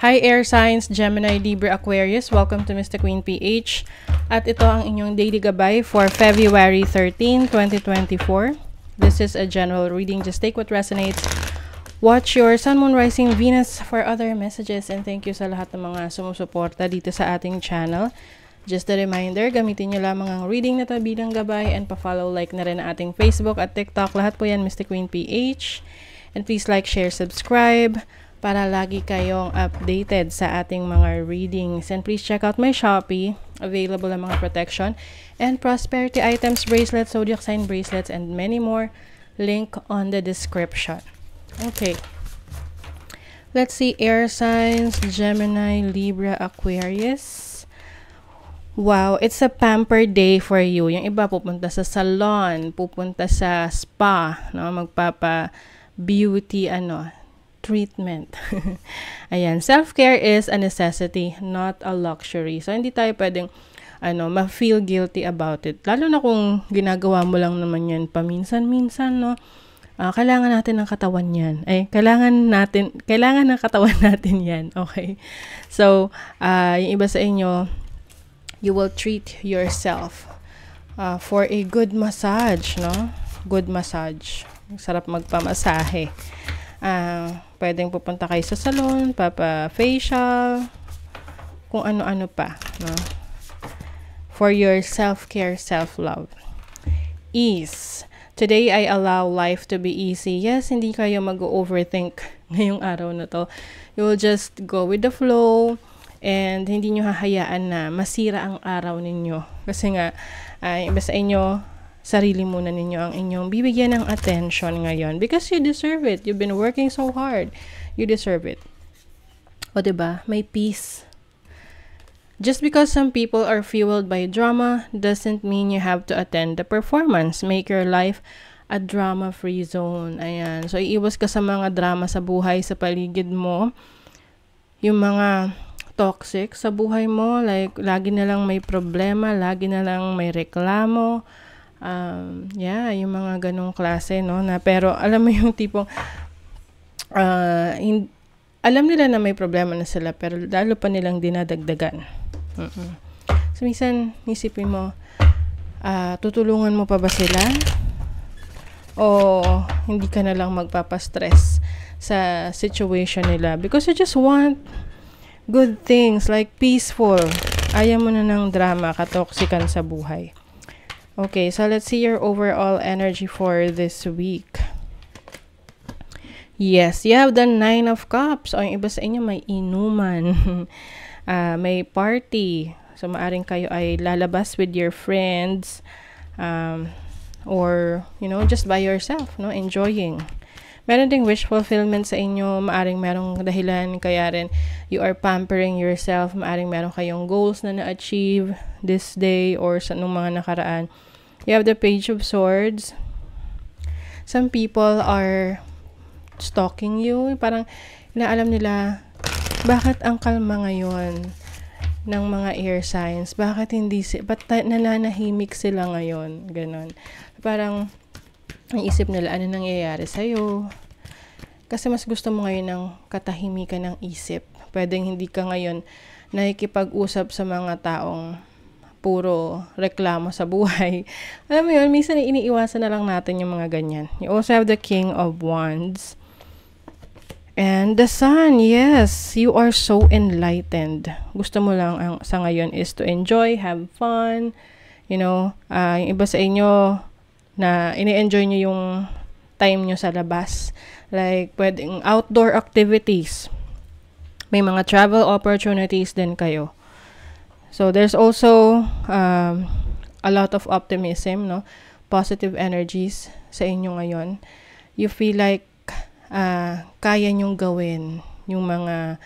Hi Air Signs, Gemini, Libra, Aquarius. Welcome to Mr. Queen PH. At ito ang inyong daily gabay for February 13, 2024. This is a general reading. Just take what resonates. Watch your Sun, Moon, Rising, Venus for other messages. And thank you sa lahat ng mga sumusuporta dito sa ating channel. Just a reminder, gamitin nyo lamang ang reading na to bilang gabay and pa-follow, like na rin ang ating Facebook at TikTok. Lahat po yan, Mr. Queen PH. And please like, share, subscribe para lagi kayong updated sa ating mga readings. And please check out my Shopee. Available ang mga protection and prosperity items, bracelets, zodiac sign bracelets, and many more. Link on the description. Okay. Let's see, air signs, Gemini, Libra, Aquarius. Wow, it's a pamper day for you. Yung iba pupunta sa salon, pupunta sa spa, no, magpapa beauty treatment. Ayan, self-care is a necessity, not a luxury. So hindi tayo pwedeng ma-feel guilty about it. Lalo na kung ginagawa mo lang naman 'yan paminsan-minsan, no. Kailangan natin ng katawan 'yan. Kailangan ng katawan natin 'yan. Okay. So, yung iba sa inyo, you will treat yourself for a good massage, no? Good massage. Sarap magpamasahe. Pwedeng pupunta kayo sa salon, papa-facial, kung ano-ano pa, no? For your self-care, self-love. Ease. Today, I allow life to be easy. Yes, hindi kayo mag-overthink ngayong araw na to. You will just go with the flow and hindi nyo hahayaan na masira ang araw ninyo. Kasi nga, iba sa inyo, sarili muna ninyo ang inyong bibigyan ng attention ngayon because you deserve it. You've been working so hard. You deserve it. O diba? May peace. Just because some people are fueled by drama doesn't mean you have to attend the performance. Make your life a drama-free zone. Ayan. So, iiwas ka sa mga drama sa buhay, sa paligid mo. Yung mga toxic sa buhay mo, like, lagi na lang may problema, lagi na lang may reklamo. Yung mga ganong klase, no, na pero alam mo yung tipong alam nila na may problema na sila pero lalo pa nilang dinadagdagan. So minsan isipin mo, tutulungan mo pa ba sila o hindi ka na lang magpapastress sa situation nila because you just want good things like peaceful. Ayaw mo na ng drama, katoksikan sa buhay. Okay, so let's see your overall energy for this week. Yes, you have the 9 of Cups. O yung iba sa inyo may inuman. May party. So maaring kayo ay lalabas with your friends. Or, just by yourself, no? Enjoying. Meron ding wish fulfillment sa inyo. Maaring merong dahilan. Kaya rin, you are pampering yourself. Maaring meron kayong goals na na-achieve this day or sa nung mga nakaraan. You have the Page of Swords. Some people are stalking you. Parang inaalam nila, bakit ang kalma ngayon ng mga air signs? Bakit ba't nananahimik sila ngayon? Ganon. Parang, ang isip nila, ano nangyayari sa'yo? Kasi mas gusto mo ngayon ng katahimikan ng isip. Pwedeng hindi ka ngayon nakikipag-usap sa mga taong puro reklamo sa buhay. Alam mo yun, minsan iniiwasan na lang natin yung mga ganyan. You also have the King of Wands. And the Sun, yes, you are so enlightened. Gusto mo lang sa ngayon is to enjoy, have fun. Yung iba sa inyo na ini-enjoy nyo yung time nyo sa labas. Like, pwedeng outdoor activities. May mga travel opportunities din kayo. So, there's also a lot of optimism, no? Positive energies sa inyo ngayon. You feel like kaya nyong gawin yung mga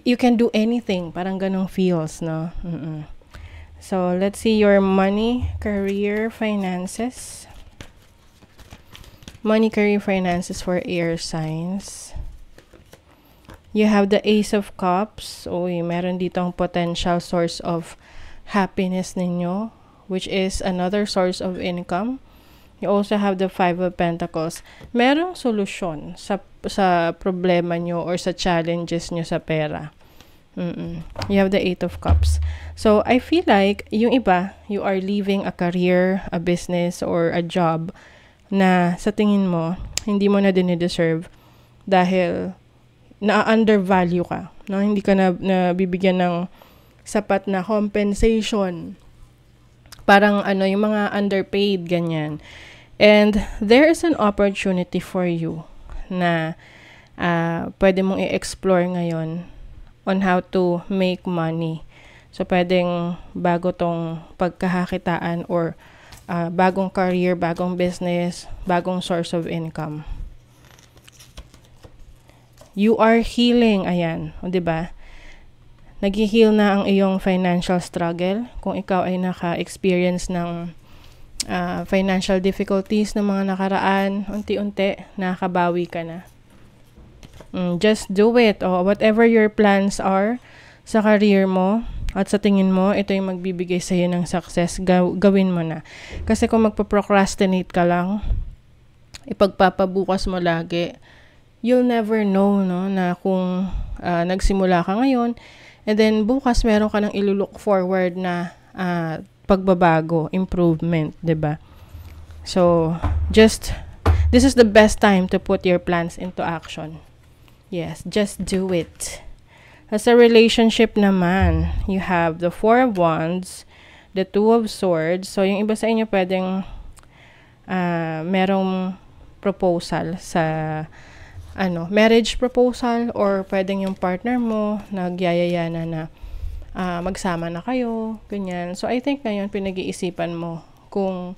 you can do anything. Parang ganong feels, no? So, let's see your money, career, finances. Money, career, finances for air signs. You have the Ace of Cups. Meron ditong potential source of happiness ninyo, which is another source of income. You also have the Five of Pentacles. Merong solusyon sa sa problema nyo or sa challenges nyo sa pera. You have the 8 of Cups. So, I feel like, yung iba, you are leaving a career, a business, or a job na sa tingin mo, hindi mo na dinideserve dahil na-undervalue ka. No? Hindi ka na bibigyan ng sapat na compensation. Parang yung mga underpaid, ganyan. And there is an opportunity for you na pwede mong i-explore ngayon on how to make money. So, pwedeng bago tong pagkakakitaan or bagong career, bagong business, bagong source of income. You are healing, ayan, o diba? Nag-heal na ang iyong financial struggle. Kung ikaw ay naka-experience ng financial difficulties ng mga nakaraan, unti-unti, nakabawi ka na. Just do it. O whatever your plans are sa career mo, at sa tingin mo, ito yung magbibigay sa'yo ng success, gawin mo na. Kasi kung magpa-procrastinate ka lang, ipagpapabukas mo lagi, you'll never know, no, na kung nagsimula ka ngayon, and then bukas meron ka nang ilulook forward na pagbabago, improvement, 'di ba? So, this is the best time to put your plans into action. Yes, just do it. As a relationship naman, you have the 4 of Wands, the 2 of Swords. So, yung iba sa inyo pwedeng merong proposal sa marriage proposal, or pwedeng yung partner mo nagyayaya na magsama na kayo, ganyan. So, I think ngayon pinag-iisipan mo kung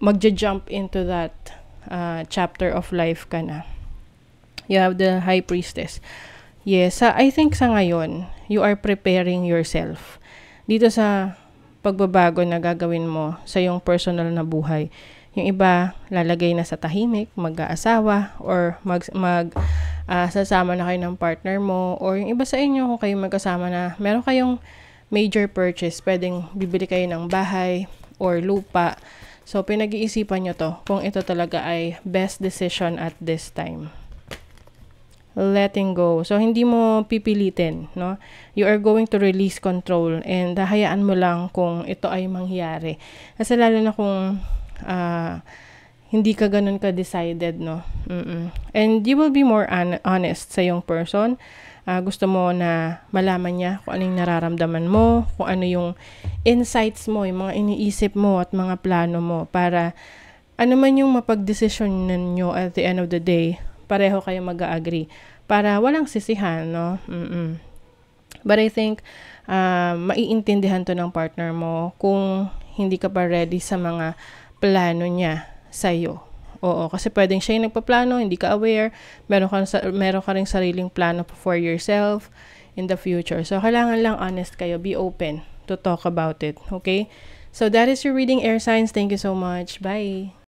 magja-jump into that chapter of life ka na. You have the High Priestess. Yes, I think sa ngayon, you are preparing yourself dito sa pagbabago na gagawin mo sa iyong personal na buhay. Yung iba, lalagay na sa tahimik, mag-aasawa, or sasama na kayo ng partner mo, or yung iba sa inyo, kung kayo magkasama na, meron kayong major purchase, pwedeng bibili kayo ng bahay or lupa. So, pinag-iisipan nyo to kung ito talaga ay best decision at this time. Letting go. So, hindi mo pipilitin, no? You are going to release control, and hayaan mo lang kung ito ay mangyari. Kasi lalo na kung hindi ka ganun ka-decided, no? And you will be more honest sa yung person. Gusto mo na malaman niya kung ano yung nararamdaman mo, kung ano yung insights mo, yung mga iniisip mo at mga plano mo, para ano man yung mapag-desisyon ninyo at the end of the day, pareho kayo mag-agree. Para walang sisihan, no? But I think, maiintindihan to ng partner mo kung hindi ka pa ready sa mga plano niya sa'yo. Oo, kasi pwedeng siya yung nagpaplano, hindi ka aware, meron ka ring sariling plano for yourself in the future. So, kailangan lang honest kayo, be open to talk about it, okay? So, that is your reading, air signs. Thank you so much. Bye!